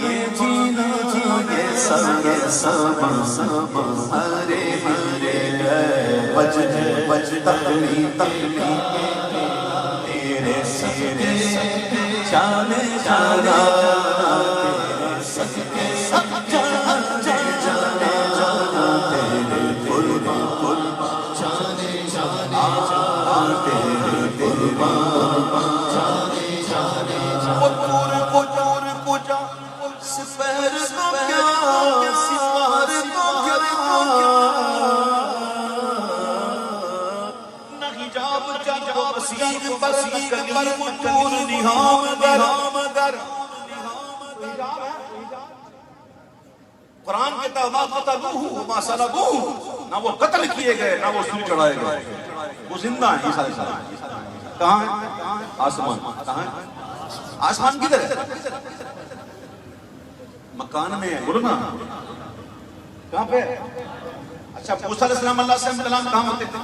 یہ جینا یہ سب ہرے ہرے بج تکلی تیرے سیرے چانے چانا تیرے صدقے سب جانے جانے جانا تیرے قربان جانے جانے جانا تیرے قربان جانے جانے جانا پور کو جا سپہر کو کیا سپہر کو کیا نہیں جاب جاب مسیح بسیح کلیم نور نہام در قرآن کہتا ہے ما قتلوہ ما صلبوہ، نہ وہ قتل کیے گئے نہ وہ سور چڑھائے گئے، وہ زندہ ہیں عیسیٰ علیہ السلام۔ کہاں ہیں؟ آسمان۔ کہاں ہیں؟ آسمان کدھر ہے؟ مکان میں ہے، گرنا کہاں پہ؟ اچھا موسیٰ علیہ السلام اللہ سے کلام کہاں ہوتے تھے؟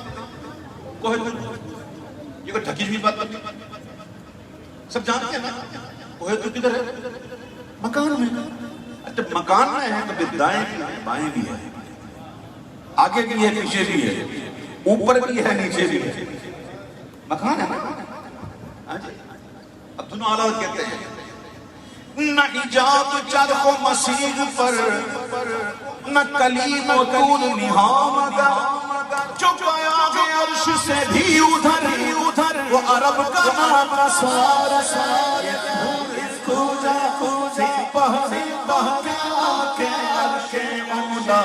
کوہ طور۔ یہ کوئی ڈھکی ہوئی بات نہیں، سب جانتے ہیں نا کوہ طور کدھر ہے؟ مکان میں۔ اچھا مکان میں ہے تو پھر دائیں بھی ہے بائیں بھی ہے، آگے بھی ہے پیچھے بھی ہے، اوپر بھی ہے نیچے بھی ہے، مکان ہے نا۔ اب دونوں آلات کہتے ہیں نہ ایجاب چرخ و مسیح پر نہ کلیم و طول نہام در، جو پایا گے عرش سے بھی ادھر وہ عرب کا نام سوار کھوجا پہنے پہنے کے عرش مولا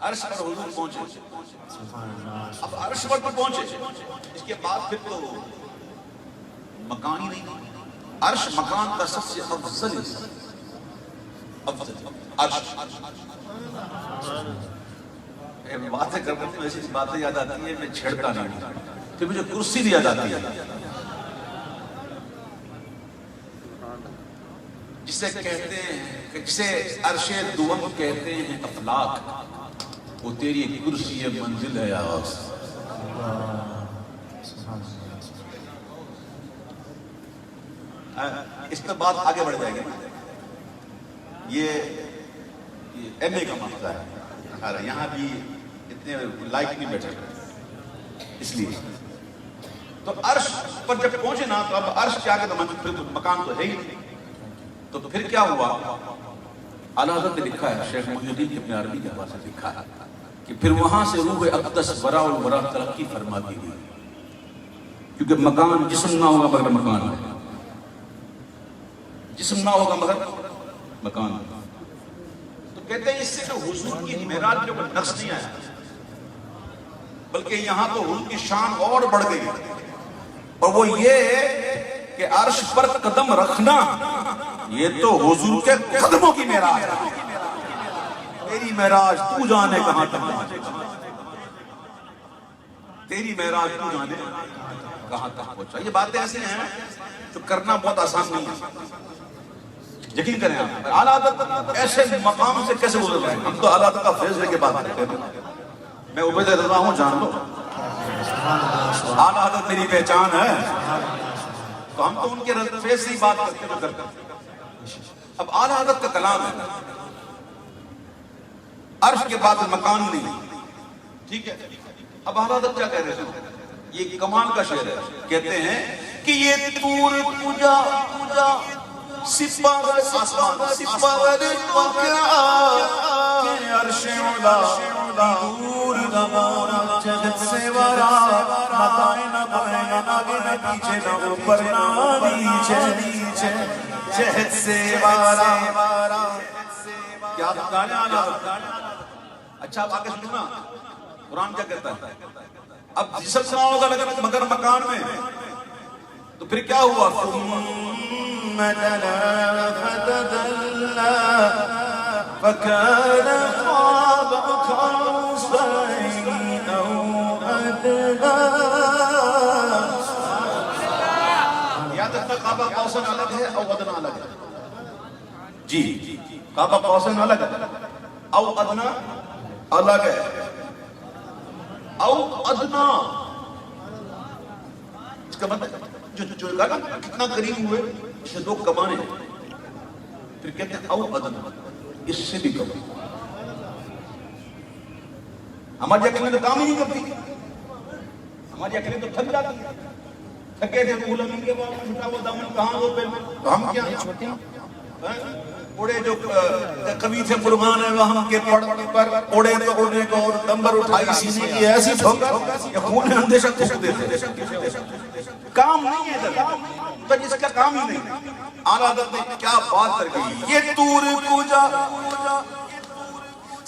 عرش پر حضور پہنچے۔ اب عرش پر پہنچے، اس کے بعد پھر تو مکان ہی نہیں، عرش مکان کا سب سے افضل عرش۔ میں باتیں کرتا ہوں ایسی باتیں یاد آتی ہیں، میں چھڑتا نہیں، پھر مجھے کرسی بھی یاد آتی ہے، جسے کہتے ہیں، جسے عرش دوم کہتے ہیں افلاک، وہ تیری کرسی منزل ہے آواز۔ اس پر بات آگے بڑھ جائے گی، یہ ایم اے کا مسئلہ ہے، یہاں بھی اتنے لائک نہیں بیٹھے، اس لیے تو عرش پر جب پہنچے نا تو اب عرش کیا کہ پھر تو مکان تو ہے ہی نہیں، تو پھر کیا ہوا؟ اعلیٰ حضرت نے لکھا ہے، شیخ محی الدین ابن عربی کے پاس لکھا ہے کہ پھر وہاں سے روح اقدس برا البرا ترقی فرما دی گئی، کیونکہ مکان جسم نہ ہوگا مگر مکان ہے، جسم نہ ہوگا مگر مکان ہے۔ تو کہتے ہیں اس سے جو حضور کی معراج جو نقص نہیں آیا، بلکہ یہاں تو حضور کی شان اور بڑھ گئی، اور وہ یہ کہ عرش پر قدم رکھنا یہ تو حضور کے قدموں کی معراج ہے۔ تیری معراج تو جانے کہاں تک پہنچے، تیری معراج تو جانے کہاں تک پہنچا۔ یہ باتیں ایسے ہیں جو کرنا بہت آسان نہیں ہے، یقین کریں آپ۔ اعلیٰ حضرت ایسے مقام سے کیسے گزر رہے ہیں؟ ہم تو اعلیٰ حضرت کا فیض لے کے بات کرتے ہیں، میں عبید رضا ہوں، جان لو اعلیٰ حضرت میری پہچان ہے، تو ہم تو ان کے فیض سے ہی بات کرتے ہیں۔ اب اعلیٰ حضرت کا کلام ہے، عرش کے بعد مکان نہیں، ٹھیک ہے۔ اب اعلیٰ حضرت کیا کہہ رہے ہیں؟ یہ کمال کا شعر ہے، کہتے ہیں کہ یہ طور پوجا سپاگر آسمان سپاگر پکڑا کہ عرش اولا دور دمانا جگت سے ورا نہ دائیں نہ بائیں نہ آگے نہ پیچھے نہ اوپر نہ نیچے جہت سے ورا۔ کیا گانے آنا؟ اچھا اب آگے سنو نا قرآن کیا کہتا ہے؟ اب جسم نہ ہوگا مگر مکان میں، تو پھر کیا ہوا؟ ثم دنا فتدلى فكان قاب قوسين أو أدنى۔ یاد رکھنا قاب قوسین الگ ہے او ادنا الگ ہے، جی قاب قوسین الگ ہے، او ادنا الگ ہے. او ادنا، اس کا مطلب جو کہا نا کتنا قریب ہوئے، اس سے 2 کمانے، پھر کہتے ہیں او ادنا، اس سے بھی کم. ہماری عقلیں تو کام ہی نہیں کرتی، ہماری عقلیں تو تھک جاتی ہیں. تھکے تھے پھول امین کے بعد چھوٹا وہ دامن کہاں وہ پہ، تو ہم کیا چھوٹے ہیں؟ اڑے جو کبھی تھے قربان ہے وہاں کے پڑ پر اڑے تو اڑنے کو اور نمبر اٹھائی سینے کی ایسی ٹھوکر کہ خون اندیشہ تھوک دیتے. کام نہیں ہے ادھر، تو جس کا کام ہی نہیں. اعلیٰ حضرت نے کیا بات کر گئی. یہ تور پوجا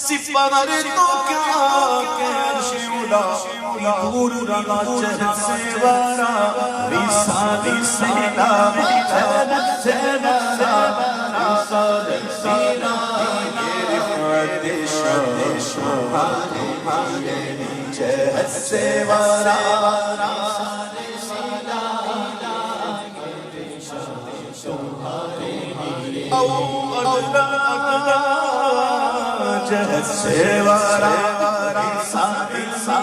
سپر تو کیا کیش اولا دور رنا چہر سے وارا ریسا ریسا جنت سے نارا ریسا ریسا یہ رفعت شمانے چہر سے وارا ریسا ریسا او ادنا جہد سے وارا ریسا ریسا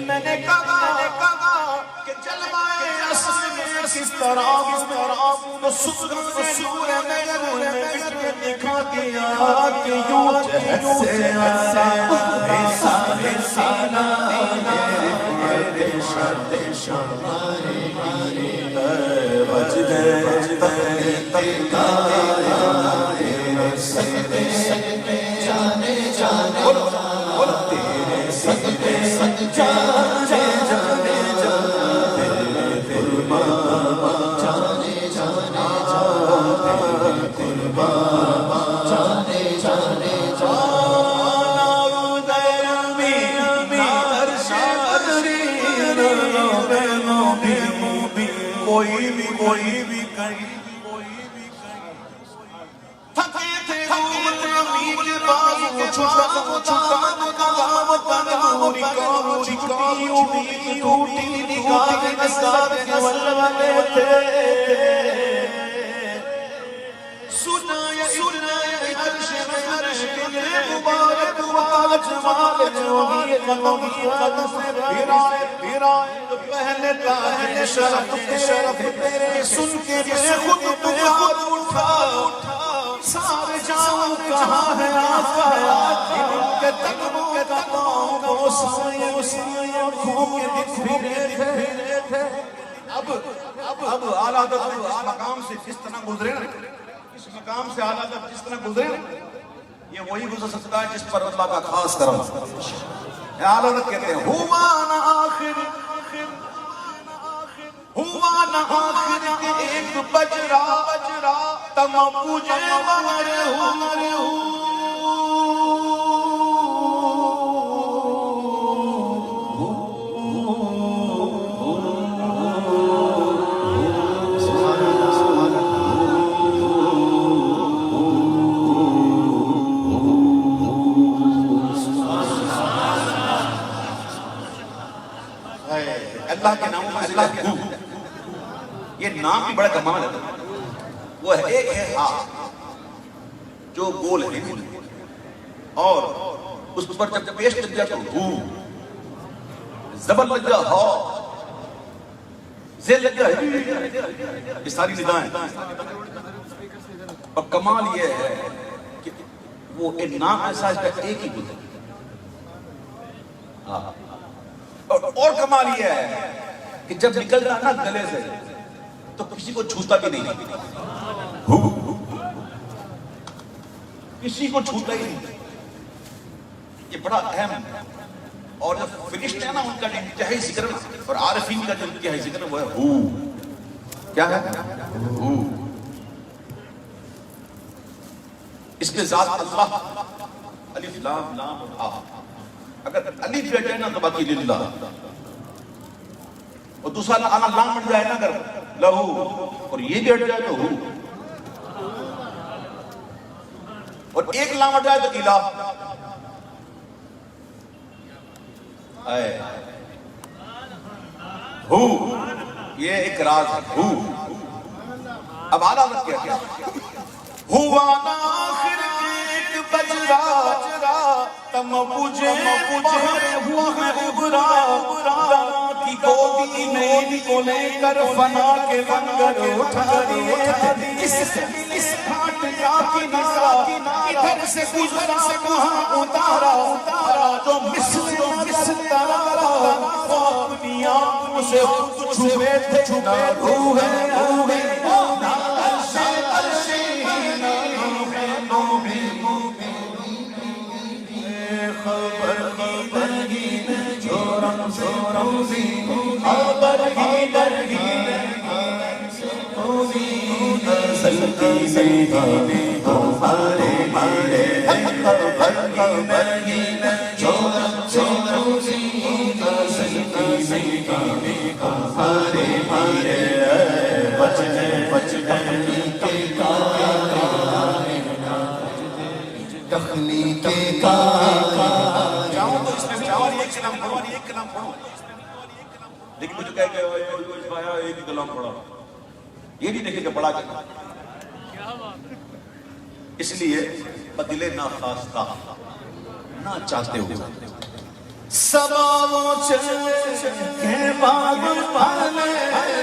میں نے کہا کہ جلوائے اصل میں کس طرح تو سور نگر میں دکھا دیا کہ یوں جہد سے ریسا ریسا کوئی بھی کہیں تھکے تھے امید بازو چھٹا موری کام امید ٹوٹی نگاہ نثار کے ولولے تھے. سنائے عرش کے مبارک آج مال جوانی قدم سے پھرائے پہلے تاج شرف تیرے سن کے میں خود پکار اٹھا سارے جاؤں کہاں ہے آقا ان کے تقموں کا نام کو سائے آنکھوں کے پھرے تھے. اب اعلیٰ حضرت اس مقام سے جس طرح گزرے نا، اس مقام سے اعلیٰ حضرت جس طرح گزرے نا، یہ وہی گزر سکتا ہے جس پر اللہ کا خاص کرم. اعلیٰ حضرت کہتے ہیں ہوا نہ آخر کے ایک بجرا تم مجھے مگر اللہ کے نام اللہ کے نام. یہ نام بھی بڑا کمال ہے. وہ ہے ایک ہے ہا جو گول ہے اور اس پر جب پیش کر دیا تو ہو زبر لگ گیا ہا زیر لگ گیا یہ ساری ندائیں. اور کمال یہ ہے کہ وہ ایک نام ایسا ہے ایک ہی گل ہے. اور کمال یہ ہے کہ جب نکل رہا نا گلے سے تو کسی کو چھوتا بھی نہیں، کسی کو چھوتا ہی نہیں. یہ بڑا اہم ہے. اور جب فنشٹ ہے نا ان کا انتہائی ذکر اور عارفین کا جو انتہائی ذکر وہ ہے ہو. کیا ہے ہو؟ اس کے ذات اللہ الف لام آ. اگر الف بیٹھ جائے نا تو باقی للہ، اور دوسرا لام بن جائے نا اگر لہو، اور یہ بھی ہٹ جائے تو ہو، اور ایک لام ہٹ جائے تو الہ. ہو یہ ایک راز ہے. ہو اب اعلیٰ حضرت کیا کیا ہوا آخر ایک بجرا تم پوجے بہر ہوا میں ابرا دنا کی گودی میں کو لے کر فنا کے لنگر اٹھا دیے. اس گھاٹ کا کنارہ ادھر سے گزرا وہاں اتارا جو مثل ترارا اپنی آنکھوں سے خود چھپے تھے نہ روح ہے لیکن مجھے کہہ گیا ایک ہی کلام پڑھا، یہ نہیں دیکھے کہ پڑھا کیا. اس لیے بدلے نہ خواستہ نہ چاہتے ہو سباو چلے کے باغ پالے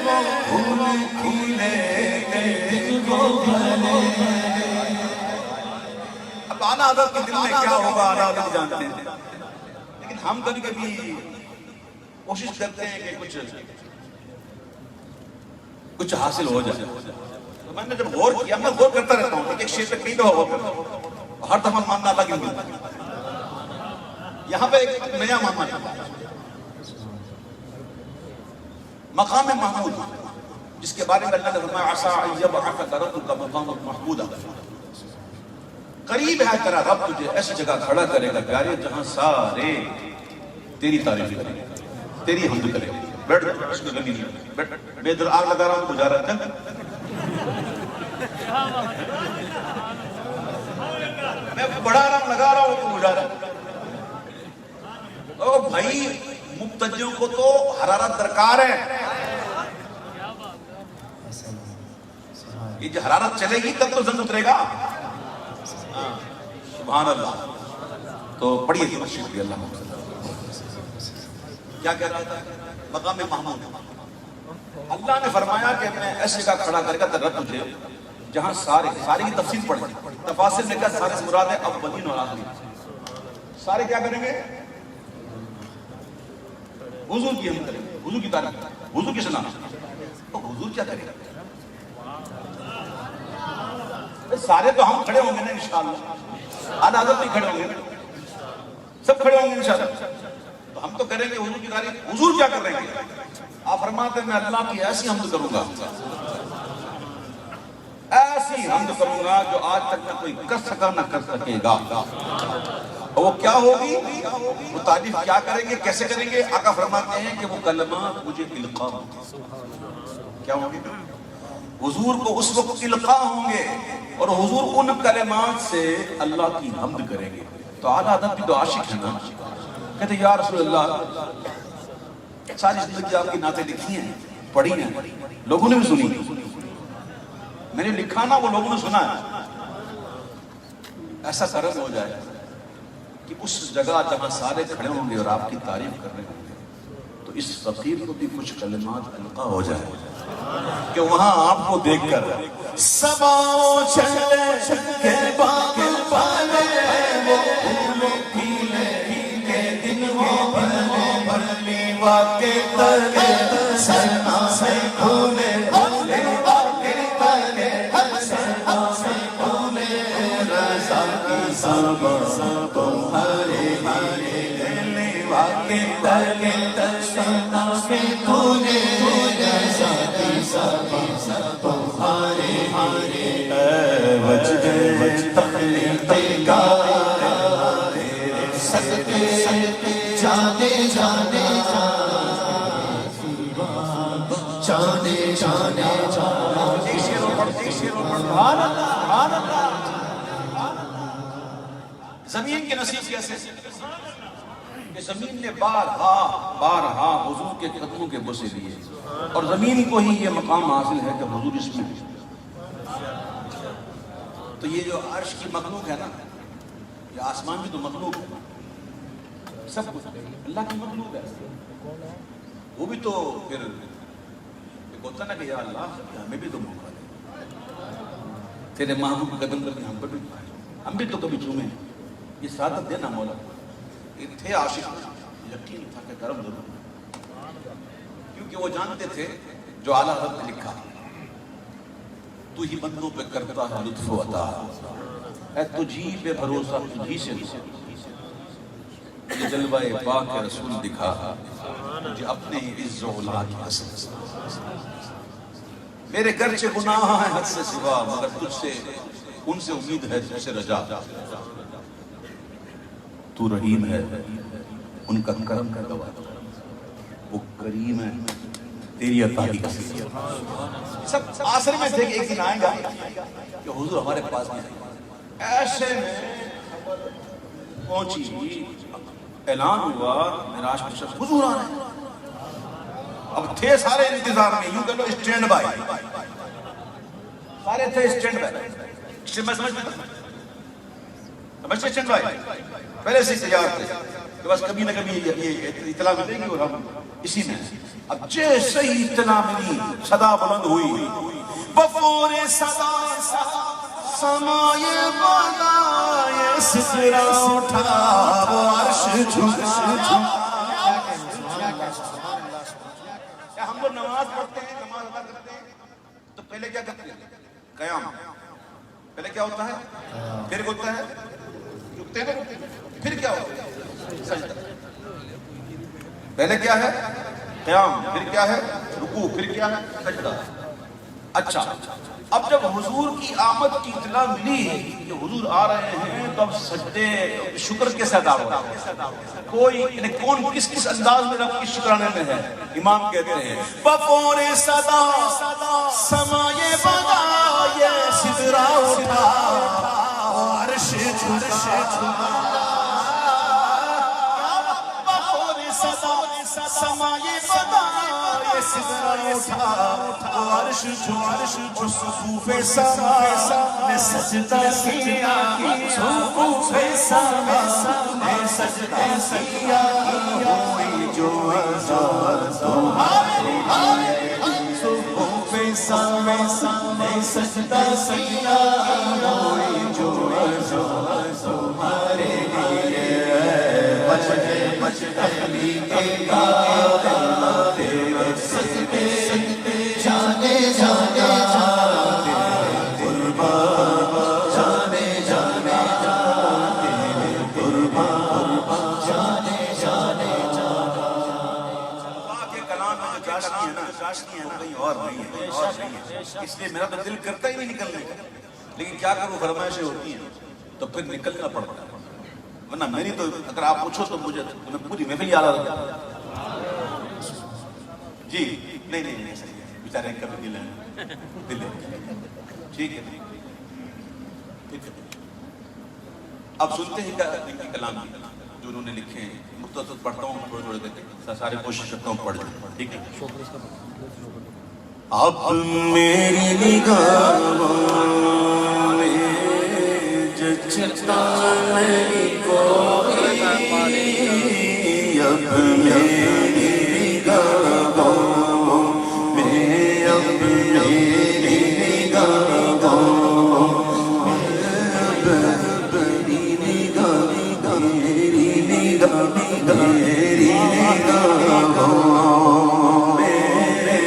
وہ پھول کھلے دل کو بھلے. اب اعلیٰ حضرت کے دل میں کیا ہوگا اعلیٰ حضرت جانتے ہیں، لیکن ہم کبھی کبھی کوشش کرتے ہیں کہ کچھ حاصل ہو جائے. تو میں نے جب غور کیا، میں غور کرتا رہتا ہوں ایک شیء پہ کئی دفعہ غور کرتا ہوں، ہر دفعہ ماننا الگ ہی ملتا ہے. یہاں پہ ایک نیا مانا ہے مقام محمود، جس کے بارے میں اللہ نے فرمایا عسیٰ ان یبعثک ربک مقاما محمودا، قریب ہے تیرا رب تجھے ایسی جگہ کھڑا کرے گا پیارے جہاں سارے تیری تعریف کریں گے، تیری حمد کریں گے. بیٹھ اس کو لگی نہیں بیٹھ، میں ادھر آگ لگا رہا ہوں گزارا چل. میں بڑھا رہا ہوں لگا رہا ہوں تو گزارا. او بھائی مبتدیوں کو تو حرارت درکار ہے، یہ جو حرارت چلے گی تب تو زند اترے گا. سبحان اللہ. تو پڑھیے تھی مسجد کی اللہ کیا کہہ رہا تھا مقام محمود. اللہ نے فرمایا کہ میں ایسے کا کھڑا کرے گا تیرا رب تجھے جہاں سارے کی تفصیل پڑھ تفاصل میں کیا سارے سے مراد ہے اولین اور آخرین. سارے کیا کریں گے؟ حضور کی ہم کریں گے، حضور کی تعریف. حضور کی سنا تو حضور کیا کرے گا؟ سارے تو ہم کھڑے ہوں گے نا انشاءاللہ، اعلیٰ حضرت بھی کھڑے ہوں گے، سب کھڑے ہوں گے انشاءاللہ. تو ہم تو کریں گے حضور کی تعریف. حضور کیا کر رہے ہیں؟ آپ فرماتے ہیں میں اللہ کی ایسی حمد کروں گا، ایسی حمد کروں گا جو آج تک نہ کوئی کر سکا نہ کر سکے گا. اور وہ کیا ہوگی؟ وہ تعریف کیا کریں گے، کیسے کریں گے؟ آقا فرماتے ہیں کہ وہ کلمات مجھے القا کیا ہوں گے؟ حضور کو اس وقت القا ہوں گے اور حضور ان کلمات سے اللہ کی حمد کریں گے. تو اعلیٰ حضرت بھی تو عاشق ہے نا، کہتے یا رسول اللہ ساری زندگی آپ کی نعتیں لکھی ہیں، پڑھی ہیں، لوگوں نے بھی سنی، میں نے لکھا نا وہ لوگوں نے سنا ہے. ایسا کرم ہو جائے کہ اس جگہ جہاں سارے کھڑے ہوں گے اور آپ کی تعریف کر رہے ہوں گے تو اس فقیر کو بھی کچھ کلمات القا ہو جائے کہ وہاں آپ کو دیکھ کر سباؤ چلے کے باغ پالے وہ پھول کھلے کے دن وہ بھلی واقع تلے سرنا سے کھولے بھلی واقع تلے سرنا سے کھولے رضا کی سب تمہارے بھلی واقع تلے سرنا سے کھولے رضا کی سب تمہارے وجد تخلیق کا جانے جانے جانے زمین کے نصیب کیسے کہ زمین نے بارہا حضور کے قدموں کے بوسے دیے، اور زمین کو ہی یہ مقام حاصل ہے کہ حضور اس میں ہے۔ تو یہ جو عرش کی مخلوق ہے نا، یہ آسمان بھی تو مخلوق ہے، سب کچھ اللہ کی مخلوق ہے، وہ بھی تو پھر ایک ہوتا نا کہ یا اللہ ہمیں بھی تو موقع دے، تیرے محبوب قدم کرنے ہم پر بھی پائے، ہم بھی تو کبھی چومیں، یہ سعادت دینا مولا۔ یہ تھے عاشق، یقین تھا کہ کرم ضرور، کیونکہ وہ جانتے تھے جو اعلیٰ حضرت نے لکھا، تو ہی بندوں پہ کرتا ہے لطف و عطا، اے تجھی پہ بھروسہ تجھی سے یہ جلوہ پاک رسول دکھا، مجھے اپنے ہی عز و علا کی حسن، میرے گرچہ گناہ ہیں حد سے سوا، مگر تجھ سے ان سے امید ہے، تجھ سے رجا، تو رحیم ہے ان کا کرم کا گواہ، وہ کریم ہے تیری عطا کی کسی، سب آخر میں دیکھ ایک دن آئیں گا کہ حضور ہمارے پاس میں ایسے میں پہنچی، اعلان ہوا معراج پر شخص حضور آ رہے ہیں، اب تھے سارے انتظار میں، یوں کہ لو اسٹینڈ بائی، سارے تھے اسٹینڈ بائی، سمجھتے اسٹینڈ بائی، پہلے سے تیار تھے کہ بس کبھی نہ کبھی یہ اطلاع ملے گی اور ہم اسی میں۔ اب جیسے ہی اطلاع ملی، صدا بلند ہوئی، بفور صدا سمائے بالائے سدرا اٹھا، وہ عرش جھکا۔ ہم لوگ نماز پڑھتے ہیں، نماز ادا کرتے ہیں تو پہلے کیا کرتے ہیں؟ قیام، پہلے کیا ہوتا ہے؟ پھر ہوتا ہے رکتے ہیں، پھر کیا ہوتا ہے؟ سجدہ۔ پہلے کیا ہے؟ قیام، پھر کیا ہے؟ رکوع، پھر کیا ہے؟ سجدہ۔ اچھا، اب جب حضور کی آمد کی اطلاع ملی کہ حضور آ رہے ہیں تو اب سجدے شکر کے ساتھ آ رہا ہے، کوئی یعنی کون کس کس انداز میں رب کی شکرانے میں ہے؟ امام کہتے ہیں بفور صدا سمائے بالائے سدرا اٹھا، عرش جھکا، سمائے بالائے سدرا اٹھا، عرش جھکا، صفوف سما نے سجدہ کیا، صفوف سما نے سجدہ کیا، ہوئی جو آزاد تمہارے، صفوف سما نے سجدہ کیا، ہوئی جو آزاد تمہارے لیے، بچ تخلیقے کا تیرے سجدے جانے جانے جاتے، قربان جانے جانے جاتے، قربان جانے جانے جاتے۔ اللہ کے کلام میں جو چاشنی ہے نا، چاشنی ہے نا، کہیں اور نہیں ہے، اس لیے میرا تو دل کرتا ہی نہیں نکلنے کا، لیکن کیا کروں، فرمائشیں ہوتی ہیں تو پھر نکلنا پڑتا ہے، ورنہ میری تو اگر آپ پوچھو تو مجھے میں پوری محفل یاد آ رہا جی، نہیں نہیں نہیں صحیح ہے، بیچارے کبھی دل ہے، ٹھیک ہے، ٹھیک ہے۔ اب سنتے ہیں ان کی کلام جو انہوں نے لکھے ہیں، مختصر پڑھتا ہوں تھوڑے تھوڑے دیکھیں، سارے کوشش کرتا ہوں پڑھ جائیں، ٹھیک ہے۔ اب میری نگاہوں میں جچتا نہیں کوئی، اب میری نگاہوں میں، اب میری نگاہوں بڑی نگاہ، میری نگاہ، میری نگاہوں میں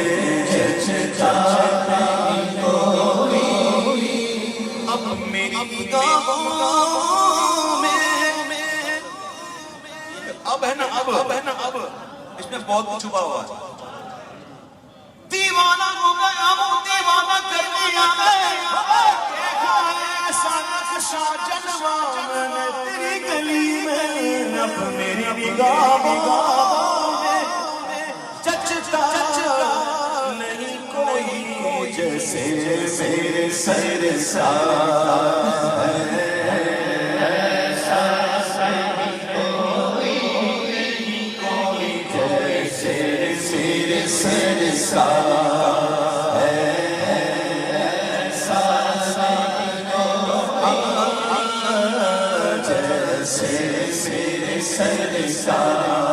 جچتا نہیں کوئی، اب میری نگاہوں اب ہے نا، اب اس میں بہت کچھ چھپا ہوا ہے۔ دیوانہ ہو گیا وہ، دیوانہ کر دیا میں، دیکھا ہے ایسا نقشہ جلوہ میں نے تیری گلی میں، اب میری نگاہوں میں جچتا نہیں کوئی، جیسے میرے سرسار ایسا کوئی نہیں کوئی جیسے میرے سرسار ایسا جیسے میرے سرسار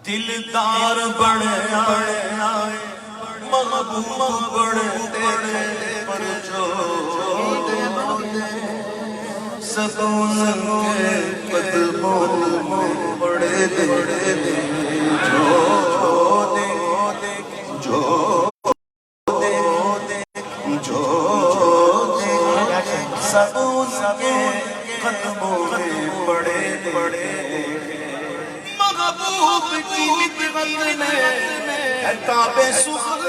دلدار بڑے آئے محبوب بڑے تیرے پر جو ستون کے قدموں میں بڑے دے جو ستون کے قدموں میں بڑے محبوب کی نکبت میں عطاب سخن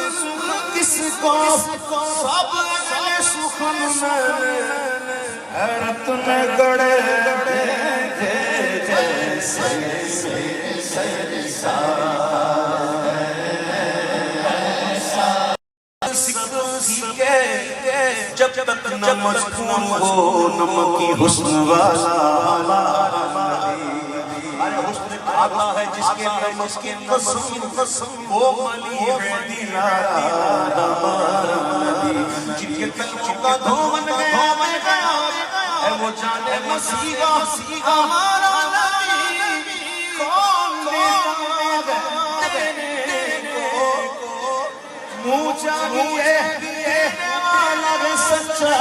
کس کو سب سخن میں حیرت میں گڑے جیسے سیکھے جب تک نہ مجنون ہو نمکی حسن والا آتا ہے جس کے نمس کی قسم وہ ملی ہے دلارا جن کے قلبوں کا دھون گیا ہے وہ جانے مسیحا ہمارا نبی کون دینے کو منہ چاہیے دینے والا رے سچا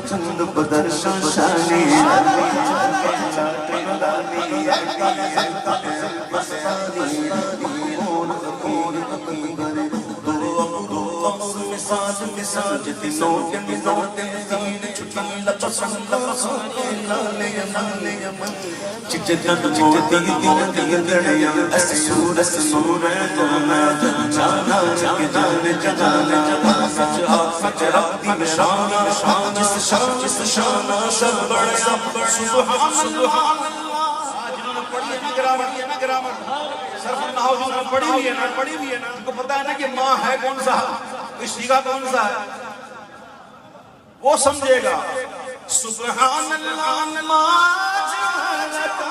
چند بدر شاشانی مثال جتنوں کے نوتے دین چھٹی لپسن لانے یمن چجدن موتی دین دین اسور جانا ربی میں شانا جس شانا شب بڑا سبحان اللہ جنہوں نے پڑھی ہے نا گرامر صرف نحو جو نے پڑھی ہوئی ہے نا ان کو پتہ ہے نا کہ ماں ہے کون سا اس سیگا کون سا ہے وہ سمجھے گا سبحان اللہ ما جہلتا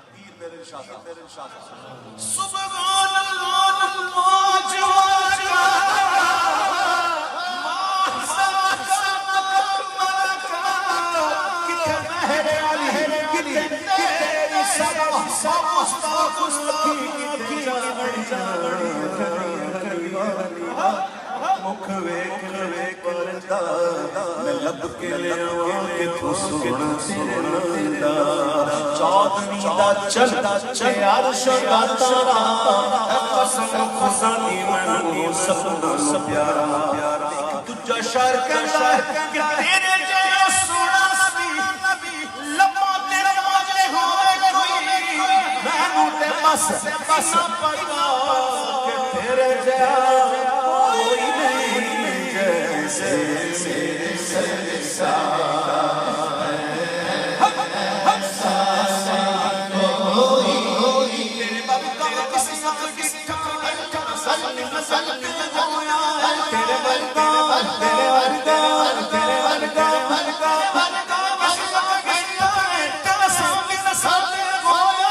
پیر میرے ارشاد سبحان اللہ ما جہلتا ما سبحان ملکا کہ مہر علی گلی تیری سبا مکھ ویکھ کرتا میں لب کے لے آواں کہ تو سونا تیرا چودھویں دا چل عرش دا تارا قسم خدا دی مینوں سپنا پیارا تجھا شعر کہتا ہے کہ تیرے جیسا سونا نبی لباں تیرے ماجے ہوئے کوئی مینوں تے بس نہ پتا کہ تیرے جیسا کوئی نہیں جیسے میرے سرسار تیرے بابو کا کسی وقت کسی سلم تیرے ورگا تیرے ورگا تیرے ورگا کسی وقت گیا ہے تیرا سامنے سامنے ہویا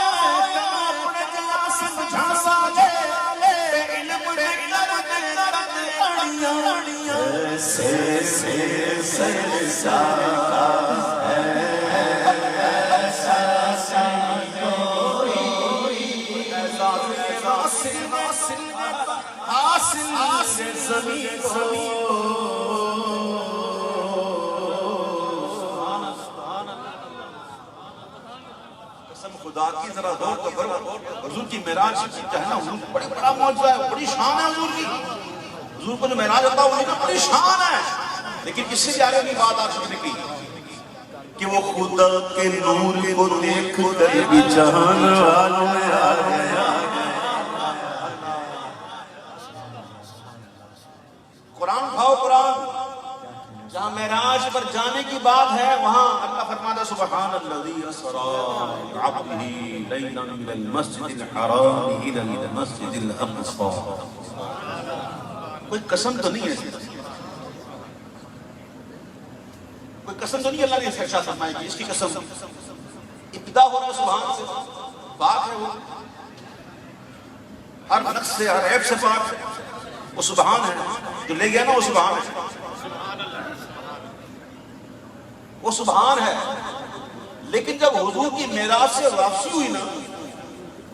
اپنے جلا سمجھا ساجے علم سے سرسار حاصل زمین کو قسم خدا کی ذرا غور تو کرو، حضور کی معراج جو ہے نا، حضور بڑی بڑا معجزہ ہے، بڑی شان ہے حضور کی. حضور کو جو معراج ہوتا ہے وہ بڑی شان ہے، لیکن اس سے بھی آگے کی بات آپ نے کی کہ وہ خدا کے نور کو دیکھ کر بھی جہان والوں میں آ گیا. قرآن کھاؤ قرآن. جہاں معراج پر جانے کی بات ہے وہاں اللہ فرماتا سبحان الذی اسری بعبدہ لیلا من المسجد الحرام الی المسجد الاقصی. کوئی قسم تو نہیں ہے، کوئی قسم تو نہیں اللہ نے ارشاد فرمائی کہ اس کی قسم. ابتدا ہو رہا سبحان سے، پاک ہے وہ، ہر نقص سے ہر عیب سے پاک ہے، وہ سبحان ہے. جو لے گیا نا وہ سبحان ہے، وہ سبحان ہے. لیکن جب حضور کی معراج سے واپسی ہوئی نا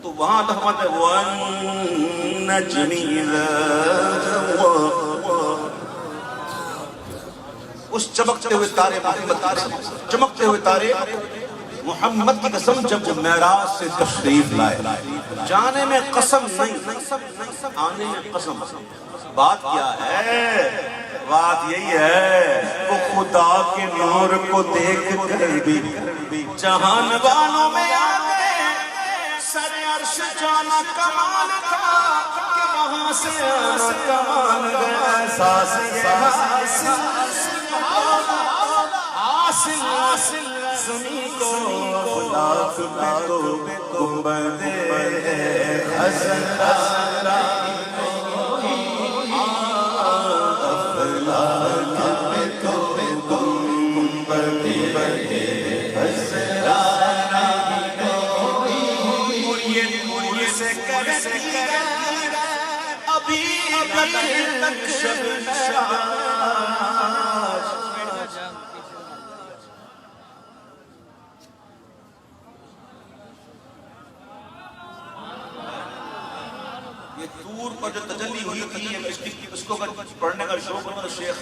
تو وہاں اللہ فرماتا ہے وَالنَّجْمِ إِذَا هَوَىٰ. اس چمکتے ہوئے تارے محمد کی قسم، چمکتے ہوئے تارے محمد کی قسم جب وہ معراج سے تشریف لائے. جانے میں قسم نہیں، آنے میں قسم. بات کیا ہے؟ بات یہی ہے وہ خدا کے نور کو دیکھ کر بھی جہان والوں میں آ گئے. سر عرش جانا کمال تھا کہ وہاں سے آنا کمال گیا. احساس حاصل زمین کو افلاک میں تو گنبد خزرہ یہ طور پر جو تجلی ہوئی تھی اس کو پڑھنے کا شوق ہونا تو شیخ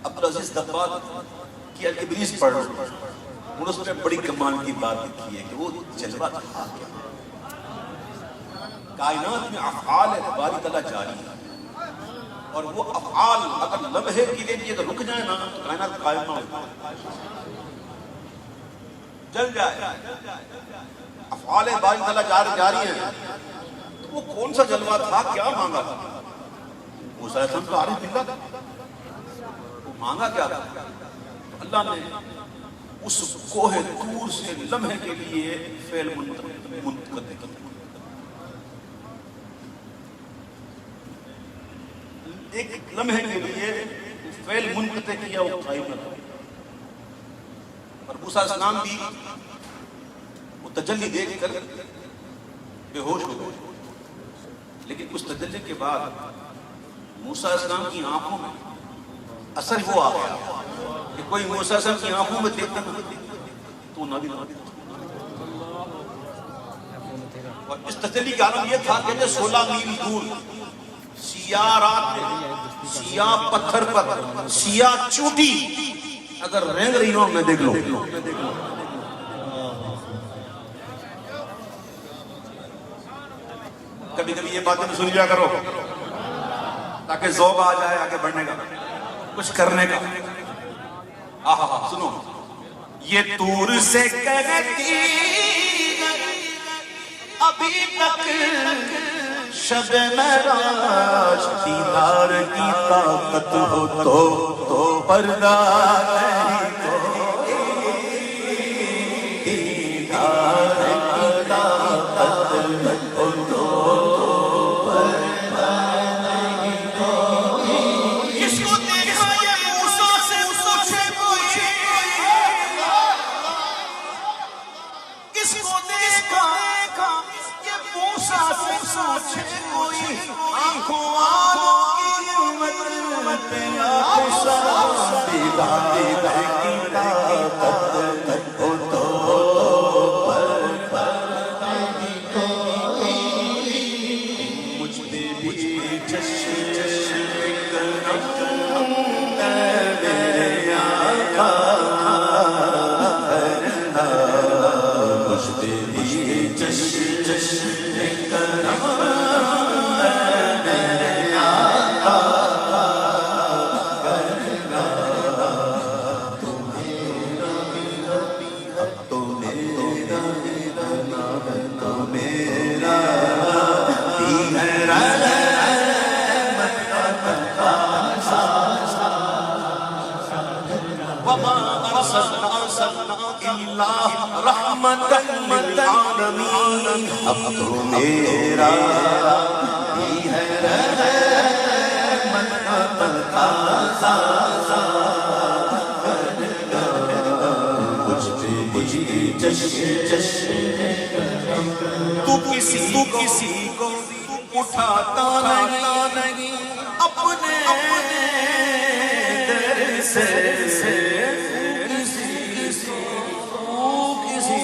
عبدالعزیز دباغ کی الابلیس پڑھ رہا ہوں. اس میں بڑی کمال کی بات لکھی ہے کہ وہ جلوہ تھا کیا. کائنات میں افعال باری تعالیٰ جاری ہے، اور وہ افعال اگر لمحے کے لیے اگر رک جائے نا تو کائنات قائم نہ ہو، جل جائے. افعال باری تعالیٰ جاری ہیں. وہ کون سا جلوہ تھا، کیا مانگا تھا؟ موسیٰ علیہ السلام تو عارف باللہ تھا، وہ مانگا کیا تھا؟ اللہ نے اس کوہ طور سے لمحے کے لیے فعل منتقل کیا. ایک لمحے کے لیے فعل منقطع کیا، وہ قائم نہ تھا. اور موسیٰ علیہ السلام بھی وہ تجلی دیکھ کر بے ہوش ہو گئے. لیکن اس تجلی کے بعد موسیٰ علیہ السلام کی آنکھوں میں اثر وہ آ گیا کہ کوئی موسیٰ علیہ السلام کی آنکھوں میں دیکھتا نہ تو نبی نہ. اور اس تجلی کا عالم یہ تھا کہ 16 میل دور سیاہ رات میں سیاہ پتھر پر سیاہ چوٹی اگر رینگ رہی ہو میں دیکھ لو. کبھی کبھی یہ باتیں سن لیا کرو تاکہ ذوق آ جائے آگے بڑھنے کا، کچھ کرنے کا. سنو یہ طور سے کہتی ابھی تک شب معراج دیدار کی طاقت ہو تو پردہ نہیں کوئی. دیدار کی طاقت ہو تو پردہ نہیں کوئی. کس کو دیکھا یہ موسیٰ سے پوچھے کوئی، کس کو دیکھا یہ موسیٰ سے پوچھے کوئی. آنکھوں والوں کی امت دیدار کی طاقت ہو تو پردہ نہیں کوئی. مجھ پہ بھی چشم کرم میرے آقا کرنا، مجھ پہ جشن کرم رحمت للعالمین اب تو میرا بھی ہے رحمت کا تقاضا مجھ پہ بھی جشن تو کسی کو اٹھاتا نہیں اپنے در سے